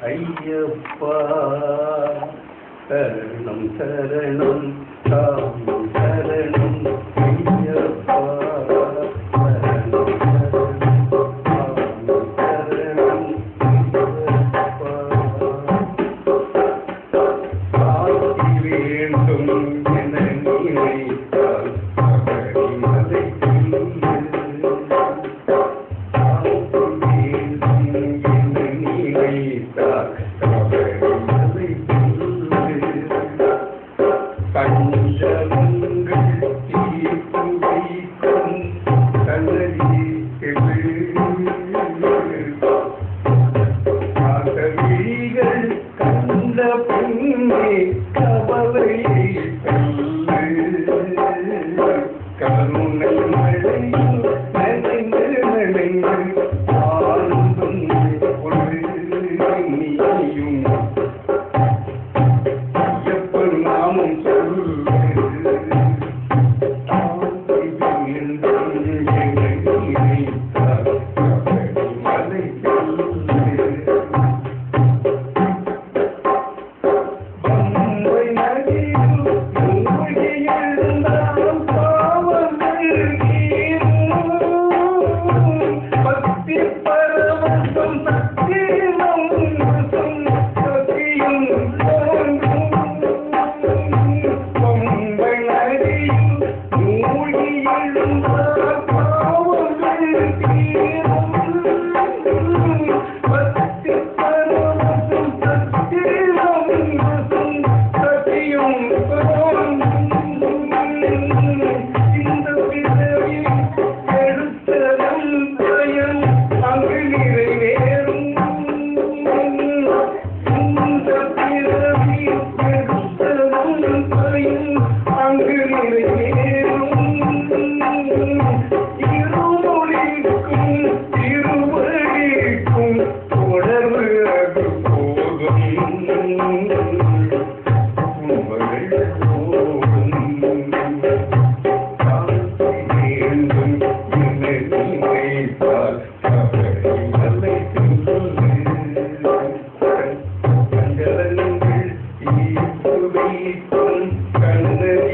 ஐயப்பா சரணம் சரணம் சாமி சரணம் ஐயப்பா சரணம் சரணம் சாமி சரணம் ஐயப்பா சாந்தி வேண்டும் என நினைத்தால் சபரிமலை கந்த புண்ணே கவலையை கருணை மழை நனைந்து நனைந்து ஆனந்தம் நீயும்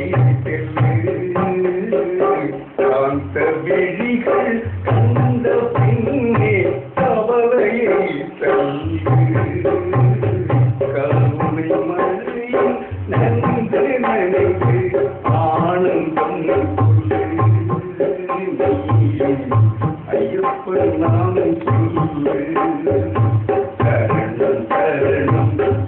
ஐயப்பன் நாமம் கந்த பின்னே கவலையை கருணை மழையில் நனைந்து நனைந்து ஆனந்தம் ஐயப்பன் நாமம் சொல்லு சரணம் சரணம் சரணம்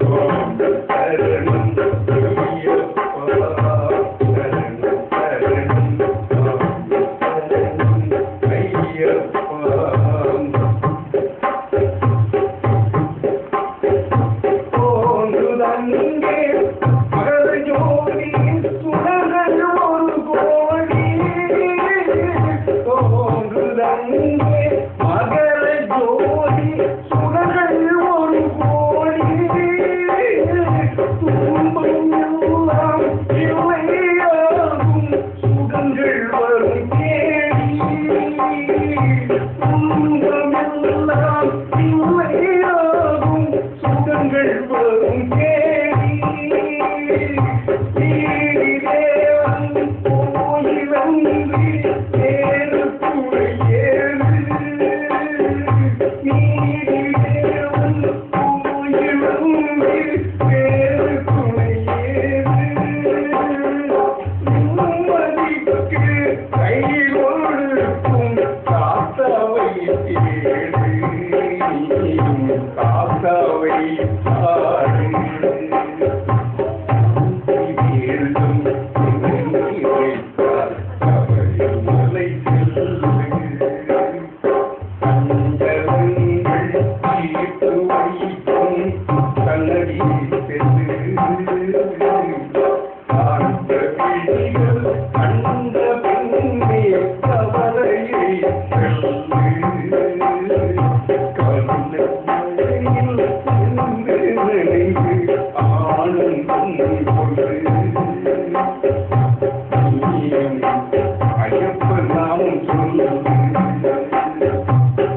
ஐயப்பன் நாமம் சொல்லு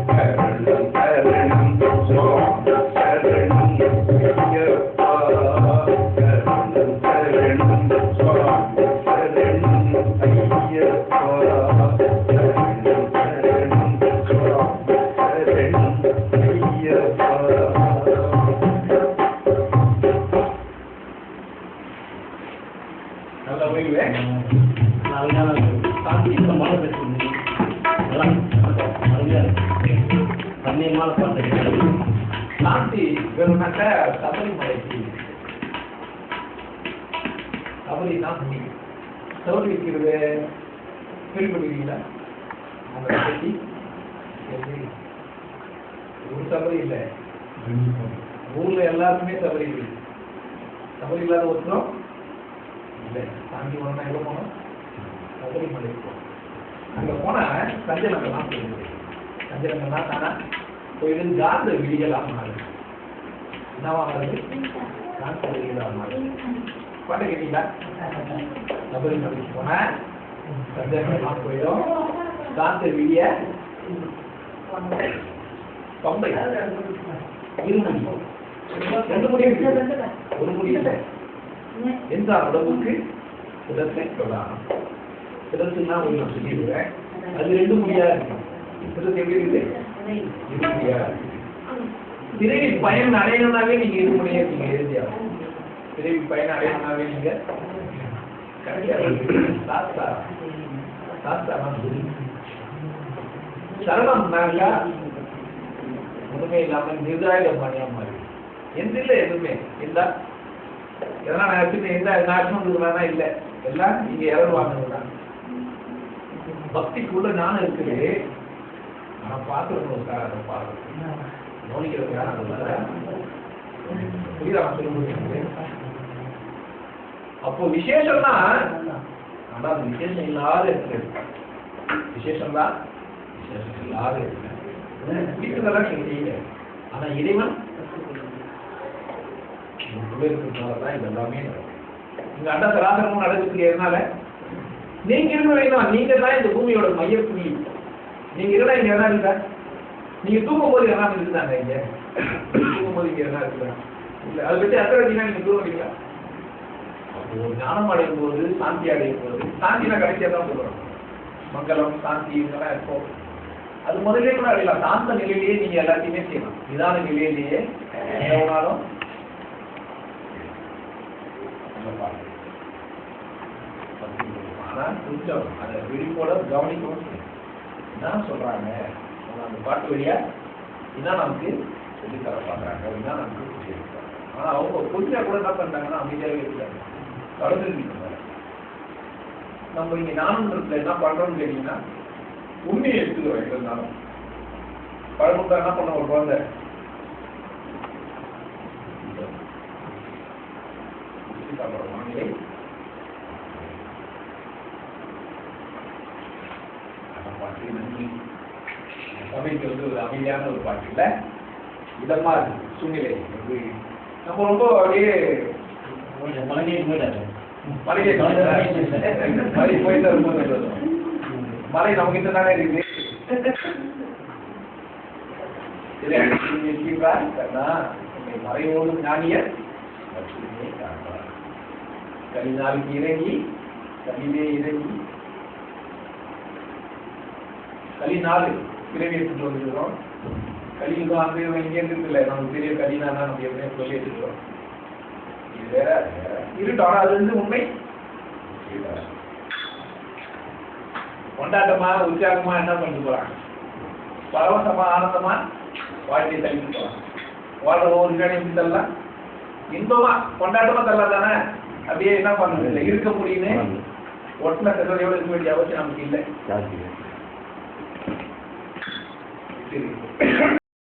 சரணம் சரணம் சரணம் இருக்கிறது சாந்தி மழை பேசுறது எல்லாம் அருமையா இருக்கு. கண்ணியமான பாட்டு. சாந்தி வேணும்னாக்க சபரிமலைக்கு சபரி தான் முடியும். சபரி வைக்கிறது கேள்விப்படுவீங்களா? அவங்க பற்றி ஒரு சபரி இல்லை, ஊர்ல எல்லாருக்குமே சபரி இருக்கு. சபரி இல்லாத ஒருத்தரும் இல்லை. சாந்தி போனா எங்க போனோம்? சபரிமலைக்கு போனோம். அங்க போனா சஞ்சனங்கள்லாம் போயிடுது. சஞ்சனங்கள்லாம் தானே போயிட்டு காந்த விடியலாம் மாறுது. என்னவா மாறுது? காந்த விடியலாம் மாறுது. பாட்டு கேட்டீங்களா? சபரிமலைக்கு போனா சஞ்சனங்கள்லாம் போயிடும். காந்த விடிய தொண்டை இருமுடி ரெண்டு முடியும் ஒரு முடி இல்லை. எந்த உடம்புக்கு சிரத்தை சொல்லலாம். சிரத்துனா ஒன்று சொல்லிடுவேன். அது ரெண்டு முடியா இருக்கு. சிரத்து எப்படி இருக்குது? இருமுடியா இருக்கு. பிறவி பயன் அடையணும்னாவே நீங்க இருமுடியா நீங்க எழுதியாகும். பிறவி பயன் அடையணும்னாவே நீங்க சாஸ்தா சாஸ்தா சரணம்னாக்கா ஒண்ணுமே இல்லாம நிர்தாய பாணியா மாறி எந்த இல்லை எதுவுமே இல்ல. இதெல்லாம் நான் வச்சுட்டு எந்த நாட்டம் இருக்குன்னா இல்லை. எல்லாம் நீங்க எவ்வளவு வாங்கணும். பக்திக்குள்ள நானும் இருக்குது. ஆனா பாக்குறோம் சார், அதை பாக்குறோம் கவனிக்கிறதுக்காக புரியுதா சொல்ல முடியும். அப்போ விசேஷம் தான். ஆனா அது விசேஷம் இல்லாத இருக்கிறது. விசேஷம் தான் விசேஷம் இல்லாத இருக்கிறது. பிடிக்கிறதெல்லாம் நீங்க செய்யுங்க. ஆனா இறைவன் இருக்கிறதுனாலதான் இது எல்லாமே இங்க அண்ட சராசரமும் நடக்கிறதுனால நீங்க இருக்க வேண்டாம். நீங்க தான் இந்த பூமியோட மையப்புள்ளி. நீங்க இருந்தா இங்க என்ன இருக்கா? நீங்க தூங்கும் போது என்ன இருக்குதாங்க? இங்க தூங்கும் போது இங்க என்ன இருக்குதா? இல்ல அதை பற்றி அக்கறை வச்சீங்கன்னா நீங்க தூங்க முடியல. அப்போ ஞானம் அடையும் போது, சாந்தி அடையும் போது, சாந்தினா கடைசியா தான் சொல்றோம். மங்களம் சாந்தி இதெல்லாம் இருக்கும். அது முதலே கூட அடையலாம். சாந்த நிலையிலேயே நீங்க எல்லாத்தையுமே செய்யலாம். நிதான நிலையிலேயே எவ்வளவு ஆனா கொஞ்சம் அதை விழிப்போட கவனிக்கணும். என்ன சொல்றாங்க அந்த பாட்டு வழியா இதான் நமக்கு சொல்லித்தர பாக்குறாங்க. இதுதான் நமக்கு சொல்லியிருக்காங்க. ஆனா அவங்க கொஞ்சம் கூட என்ன பண்றாங்கன்னா அமைதியாவே இருக்காங்க. தொடர்ந்து நம்ம இங்க ஞானத்துல என்ன பண்றோம்னு கேட்டீங்கன்னா உண்மையை எடுத்துக்கிறோம். எங்க இருந்தாலும் பழமுட்டா என்ன பண்ண ஒரு குழந்தை வானிலை பாட்டு நன்றி. சபைக்கு ஒரு அமைதியான ஒரு பாட்டு இல்ல, இதமா இருக்கு சூழ்நிலை. நம்ம ரொம்ப அப்படியே மலையே போயிடாது. மலை போயிட்டு வரும்போது மலை நமக்கிட்ட தானே இருக்கு. மறையோடு ஞானியர் கலினாலுக்கு இறங்கி கலிலே இறங்கி கலிநாள் பிறவி எடுத்துட்டு வந்துருக்கோம். கலியுகம் அங்கே இங்கே இருக்குல்ல, நமக்கு பெரிய கலினா நம்ம எப்படியும் சொல்லி எடுத்துக்கிறோம். இது வேற இருட்டோம். அது வந்து உண்மை கொண்டாட்டமா உற்சாகமா என்ன பண்ணிட்டு போறாங்க? பரவசமா ஆனந்தமா வாழ்க்கையை தள்ளிட்டு போறாங்க. வாழ்ற ஒவ்வொரு காரியம் தரலாம், இன்பமா கொண்டாட்டமா தரலாம் தானே. அப்படியே என்ன பண்ணது இல்லை, இருக்க முடியும்னு ஒட்டின கதையோட இருக்க வேண்டிய அவசியம் நமக்கு இல்லை.